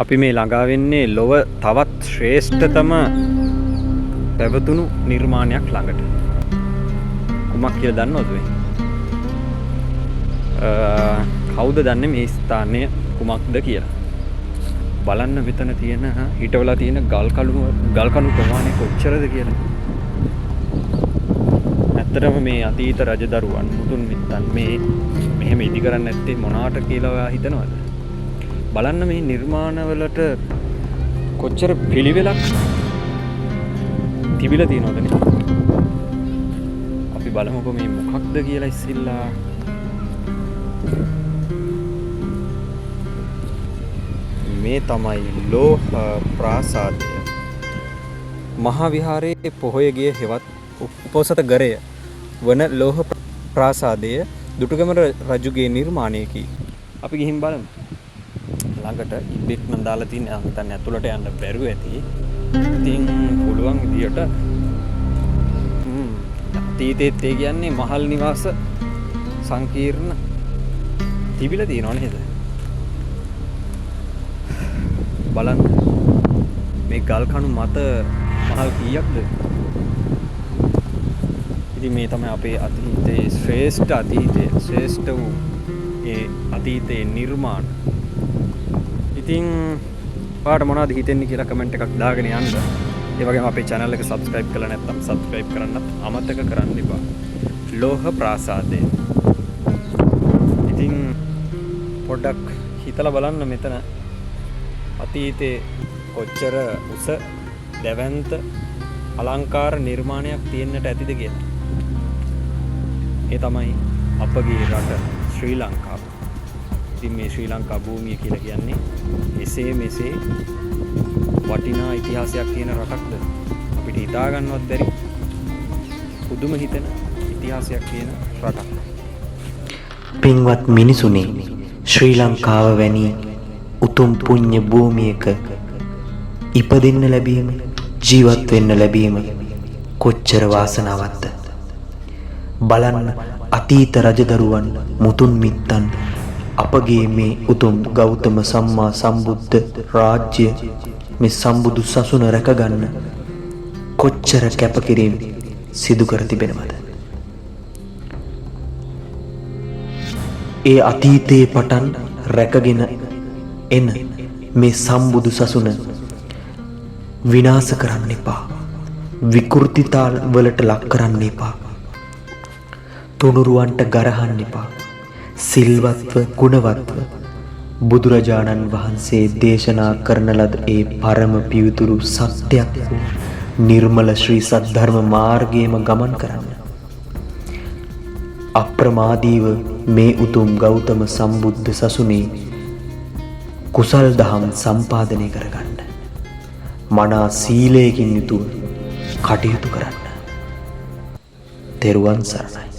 අපි මේ ළඟා වෙන්නේ ලොව තවත් ශ්‍රේෂ්ඨතම පැවතුණු නිර්මාණයක් ළඟට. කුමක් කියලා දන්නවද මේ? කවුද දන්නේ මේ ස්ථානය කුමක්ද කියලා? බලන්න මෙතන තියෙන හිටවලා තියෙන ගල් කණු ප්‍රමාණය කොච්චරද කියලා. ඇත්තටම මේ අතීත රජදරුවන් මුතුන් මිත්තන් මේ මෙහෙම ඉදි කරන්නේ නැත්තේ මොනවාට කියලා ඔයා හිතනවද? බලන්න මේ නිර්මාණවලට කොච්චර පිළිවෙලක් තිබිලා තියෙනවද නේ? අපි බලමුකෝ මේ මොකක්ද කියලා ඉස්සෙල්ලා. මේ තමයි ලෝහ ප්‍රාසාදය. මහා විහාරයේ පොහොයගේ හෙවත් උපෝසත ගරය වන ලෝහ ප්‍රාසාදය දුටුගැමුණු රජුගේ නිර්මාණයකි. අපි ගිහින් බලමු. ළඟට ඉබ්බෙක් නම් දාලා තියෙන මම හිතන්නේ ඇතුළට යන්න බැරුව ඇති. ඉතින් පුළුවන් විදියට අතීතයේත් ඒ කියන්නේ මහල් නිවාස සංකීර්ණ තිබිලා තියෙනව නේද? බලන්න මේ ගල් කණු මත මහල් කීයක්ද? ඉතින් මේ තමයි අපේ අතීතයේ ශ්‍රේෂ්ඨ වූ ඒ අතීතයේ නිර්මාණ. ඉතින් ඔයාලට මොනවද හිතෙන්නේ කියලා කමෙන්ට් එකක් දාගෙන යන්න. ඒ වගේම අපේ channel එක subscribe කරලා නැත්නම් subscribe කරන්නත් අමතක කරන්න එපා. ලෝහ ප්‍රාසාදය. ඉතින් පොඩ්ඩක් හිතලා බලන්න මෙතන අතීතයේ කොච්චර උස දැවැන්ත අලංකාර නිර්මාණයක් තියෙන්නට ඇතිද කියලා. ඒ තමයි අපගේ රට ශ්‍රී ලංකාව. ඉතින් මේ ශ්‍රී ලංකා භූමිය කියලා කියන්නේ එසේ මෙසේ වටිනා ඉතිහාසයක් තියෙන රටක්ද? අපිට හිතා ගන්නවත් බැරි පුදුම හිතෙන ඉතිහාසයක් තියෙන රටක්. පින්වත් මිනිසුනි, ශ්‍රී ලංකාව වැනි උතුම් පුණ්‍ය භූමියක ඉපදෙන්න ලැබීම, ජීවත් වෙන්න ලැබීම කොච්චර වාසනාවක්ද? බලන්න අතීත රජදරුවන් මුතුන් මිත්තන් අපගේ මේ උතුම් ගෞතම සම්මා සම්බුද්ධ රාජ්‍ය මේ සම්බුදු සසුන රැකගන්න කොච්චර කැපකිරීම සිදු කර තිබෙනවද? ඒ අතීතයේ පටන් රැකගෙන එන මේ සම්බුදු සසුන විනාශ කරන්න එපා. විකෘතිතා වලට ලක් කරන්න එපා. තුනුරුවන්ට ගරහන්න එපා. සිල්වත්ව ගුණවත්ව බුදුරජාණන් වහන්සේ දේශනා කරන ලද ඒ පරම පිවිතුරු සත්‍යයක් වූ නිර්මල ශ්‍රී සද්ධර්ම මාර්ගයේම ගමන් කරන්න. අප්‍රමාදීව මේ උතුම් ගෞතම සම්බුද්ධ සසුනේ කුසල් දහම් සම්පාදනය කරගන්න. මනා සීලයකින් යුතුව කටයුතු කරන්න. තෙරුවන් සරණයි.